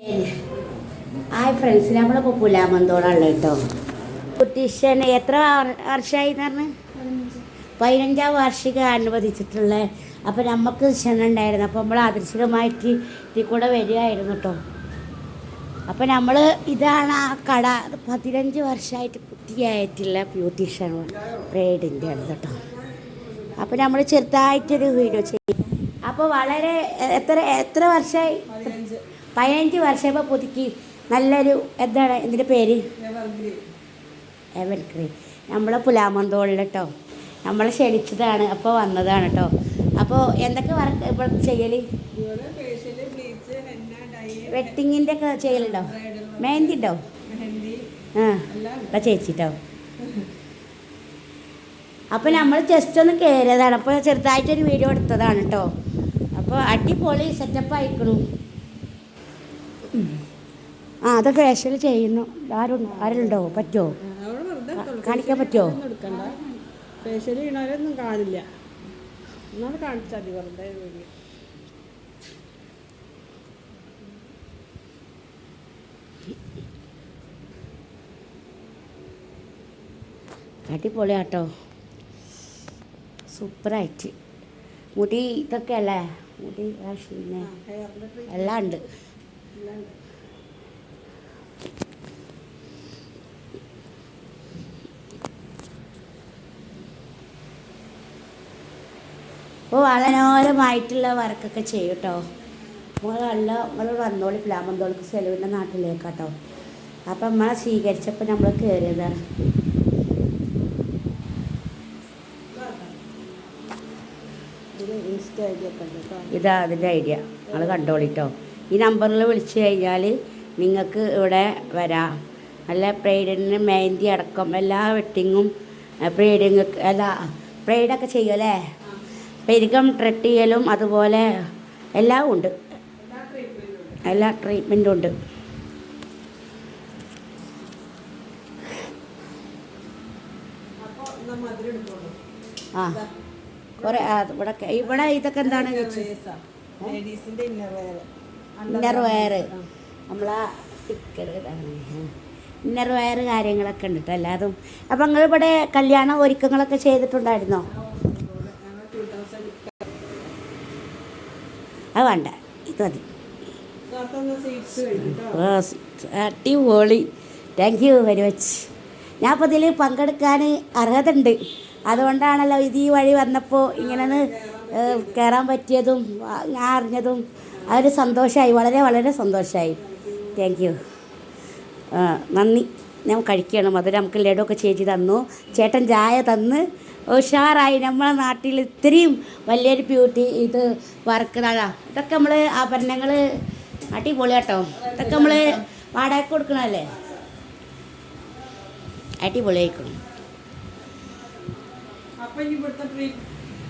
Hi friends, നമ്മളിപ്പോൾ പുലാമന്തോടാണല്ലോ കേട്ടോ. കുട്ടീഷൻ എത്ര വർഷമായി എന്ന് പറഞ്ഞ് 15ാം വാർഷികം അനുവദിച്ചിട്ടുള്ള. അപ്പോൾ നമുക്ക് ക്ഷണം ഉണ്ടായിരുന്നു. അപ്പോൾ നമ്മൾ ആദർശികമായിട്ട് ഇതിൽ കൂടെ വരികയായിരുന്നു കേട്ടോ. അപ്പോൾ നമ്മൾ ഇതാണ് ആ കട. 15 വർഷമായിട്ട് കുട്ടിയായിട്ടുള്ള ബ്യൂട്ടീഷ്യൻ ബ്രൈഡിൻ്റെ ആണ് കേട്ടോ. അപ്പോൾ നമ്മൾ ചെറുതായിട്ടൊരു വീഡിയോ ചെയ്യും. അപ്പോൾ വളരെ എത്ര വർഷമായി? 15 വർഷമായപ്പോൾ പുതുക്കി നല്ലൊരു എന്താണ് ഇതിൻ്റെ പേര്? എവർഗ്രീൻ. നമ്മളെ പുലാമന്തോളിൽ കേട്ടോ. നമ്മളെ ക്ഷണിച്ചതാണ്, അപ്പോൾ വന്നതാണ് കേട്ടോ. അപ്പോൾ എന്തൊക്കെ വർക്ക് ഇപ്പോൾ ചെയ്യൽ? വെഡിങ്ങിൻ്റെ ഒക്കെ ചെയ്യലുണ്ടോ? മെഹന്തി ഉണ്ടോ? ചേച്ചി കേട്ടോ. അപ്പോൾ നമ്മൾ ജസ്റ്റ് ഒന്ന് കയറിയതാണ്. അപ്പോൾ ചെറുതായിട്ടൊരു വീഡിയോ എടുത്തതാണ് കേട്ടോ. അപ്പോൾ അടിപൊളി സെറ്റപ്പ് ആയിക്കണു. അത് ഫേഷ്യൽ ചെയ്യുന്നു. ആരുണ്ടോ? പറ്റുമോ? കാണിക്കാൻ പറ്റുമോ? ഫേഷ്യൽ ചെയ്യണവരൊന്നും കാണില്ല. എന്നാൽ കാണിച്ചാൽ മതി വെറുതെ. അടിപൊളിയാട്ടോ, സൂപ്പറായിട്ട്. മുടി ഇതൊക്കെ അല്ലേ? മുടി പിന്നെ എല്ലാം ഉണ്ട്. അപ്പോൾ വളനോരമായിട്ടുള്ള വർക്കൊക്കെ ചെയ്യും കേട്ടോ. നമ്മൾ വന്നോളി പുലാമന്തോളിക്ക് സെലവിൻ്റെ നാട്ടിലേക്കാട്ടോ. അപ്പം നമ്മളെ സ്വീകരിച്ചപ്പോൾ നമ്മൾ കയറിയതാണ്. ഇതാ അതിൻ്റെ ഐഡിയ. നിങ്ങൾ കണ്ടോളിട്ടോ. ഈ നമ്പറിൽ വിളിച്ചു കഴിഞ്ഞാൽ നിങ്ങൾക്ക് ഇവിടെ വരാം. നല്ല ബ്രൈഡിന് മെഹന്തി അടക്കം എല്ലാ വെഡിങ്ങും ബ്രൈഡൊക്കെ ചെയ്യും അല്ലേ? പെരുകം ട്രെറ്റ് ചെയ്യലും അതുപോലെ എല്ലാം ഉണ്ട്. എല്ലാ ട്രീറ്റ്മെൻറ്റും ഉണ്ട്. ആ കുറേ ഇവിടെ ഇതൊക്കെ എന്താണ്? Inner wear. നമ്മളാ സ്റ്റിക്കർ ഇന്നർ വെയർ കാര്യങ്ങളൊക്കെ ഉണ്ട് കേട്ടോ എല്ലാതും. അപ്പം നിങ്ങളിവിടെ കല്യാണ ഒരുക്കങ്ങളൊക്കെ ചെയ്തിട്ടുണ്ടായിരുന്നോ? അത് വേണ്ട, ഇത് മതി. അടിപൊളി. Thank you very much. ഞാൻ അപ്പോൾ ഇതിൽ പങ്കെടുക്കാൻ അർഹത ഉണ്ട്. അതുകൊണ്ടാണല്ലോ ഇത് ഈ വഴി വന്നപ്പോൾ ഇങ്ങനെ കയറാൻ പറ്റിയതും ഞാൻ അറിഞ്ഞതും. അതൊരു സന്തോഷമായി, വളരെ വളരെ സന്തോഷമായി. താങ്ക് യു, നന്ദി. ഞാൻ കഴിക്കണം. അത് നമുക്ക് ലഡുവൊക്കെ ചേച്ചി തന്നു. ചേട്ടൻ ചായ തന്ന് ഉഷാറായി. നമ്മളെ നാട്ടിൽ ഇത്രയും വലിയൊരു ബ്യൂട്ടി ഇത് വർക്ക് നടാ. ഇതൊക്കെ നമ്മൾ ആഭരണങ്ങൾ അടിപൊളിയാട്ടോ. ഇതൊക്കെ നമ്മൾ വാടക കൊടുക്കണമല്ലേ? അടിപൊളിയായിക്കണം.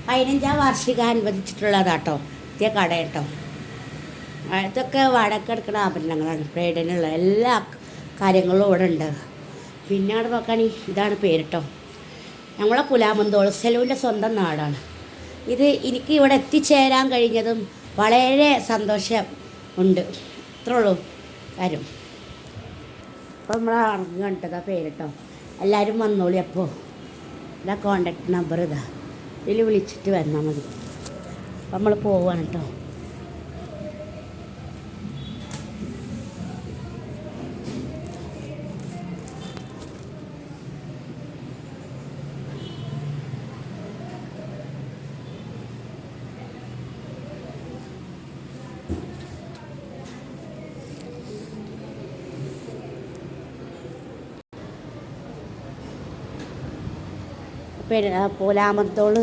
15ാം വാർഷികം അനുവദിച്ചിട്ടുള്ളതാട്ടോ ഇതേ കട കേട്ടോ. ഇതൊക്കെ വാടക എടുക്കുന്ന ആഭരണങ്ങളാണ്. ബ്രൈഡിനുള്ള എല്ലാ കാര്യങ്ങളും ഇവിടെ ഉണ്ട്. പിന്നെ അവിടെ നോക്കുകയാണെങ്കിൽ ഇതാണ് പേര് കേട്ടോ. നമ്മളെ പുലാമന്തോൾ സെലൂൻ്റെ സ്വന്തം നാടാണ് ഇത്. എനിക്ക് ഇവിടെ എത്തിച്ചേരാൻ കഴിഞ്ഞതും വളരെ സന്തോഷം ഉണ്ട്. ഇത്രേ ഉള്ളൂ കാര്യം. അപ്പോൾ നമ്മൾ അറിഞ്ഞു കണ്ടതാ പേര് കേട്ടോ. എല്ലാവരും വന്നോളി. അപ്പോൾ ഇതാ കോണ്ടാക്ട് നമ്പർ, ഇതാ ഇതിൽ വിളിച്ചിട്ട് വന്നാൽ മതി. അപ്പം നമ്മൾ പോവാണ് കേട്ടോ. പുലാമന്തോൾ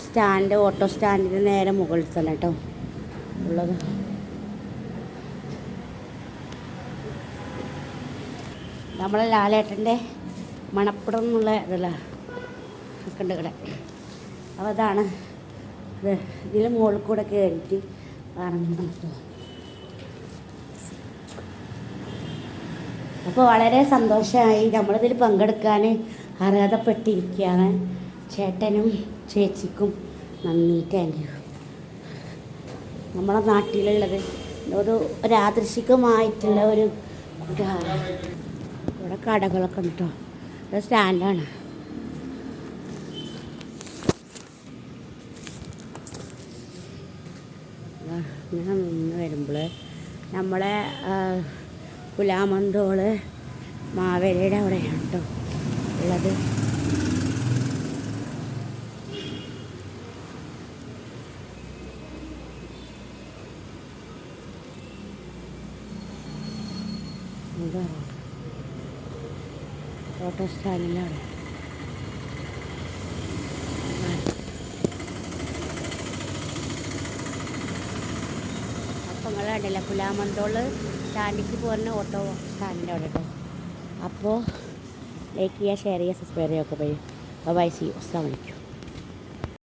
സ്റ്റാൻഡ്, ഓട്ടോ സ്റ്റാൻഡിന് നേരെ മുകളിൽ തന്നെ കേട്ടോ ഉള്ളത്. നമ്മളെ ലാലേട്ടൻ്റെ മണപ്പുറം എന്നുള്ള ഇതല്ല ഉണ്ട് ഇവിടെ. അപ്പോൾ അതാണ് ഇത്. ഇതിൽ മുകളിൽ കൂടെ കയറിയിട്ട് ഇറങ്ങണം കേട്ടോ. അപ്പോൾ വളരെ സന്തോഷമായി. നമ്മളിതിൽ പങ്കെടുക്കാൻ അർഹതപ്പെട്ടിരിക്കുകയാണ്. ചേട്ടനും ചേച്ചിക്കും നന്ദി, താങ്ക് യു. നമ്മുടെ നാട്ടിലുള്ളത് ഒരു യാദൃശികമായിട്ടുള്ള ഒരു ഇവിടെ കടകളൊക്കെ ഉണ്ട് കേട്ടോ. ഇത് സ്റ്റാൻഡാണ്. ഇങ്ങനെ നിന്ന് വരുമ്പോൾ നമ്മളെ പുലാമന്തോള് മാവേലിയുടെ അവിടെയാണ് കേട്ടോ ഉള്ളത്. ഓട്ടോ സ്റ്റാൻഡിലാണ്. അപ്പം നിങ്ങൾ കണ്ടില്ല പുലാമന്തോള് സ്റ്റാൻഡിലേക്ക് പോകുന്ന ഓട്ടോ സ്റ്റാൻഡിൻ്റെ അവിടെ കേട്ടോ. അപ്പോൾ ലൈക്ക് ചെയ്യുക, ഷെയർ ചെയ്യുക, സബ്സ്ക്രൈബ് ചെയ്യുക. ഒക്കെ പോയി ബൈ, സി യു, അസ്സലാമു അലൈക്കും.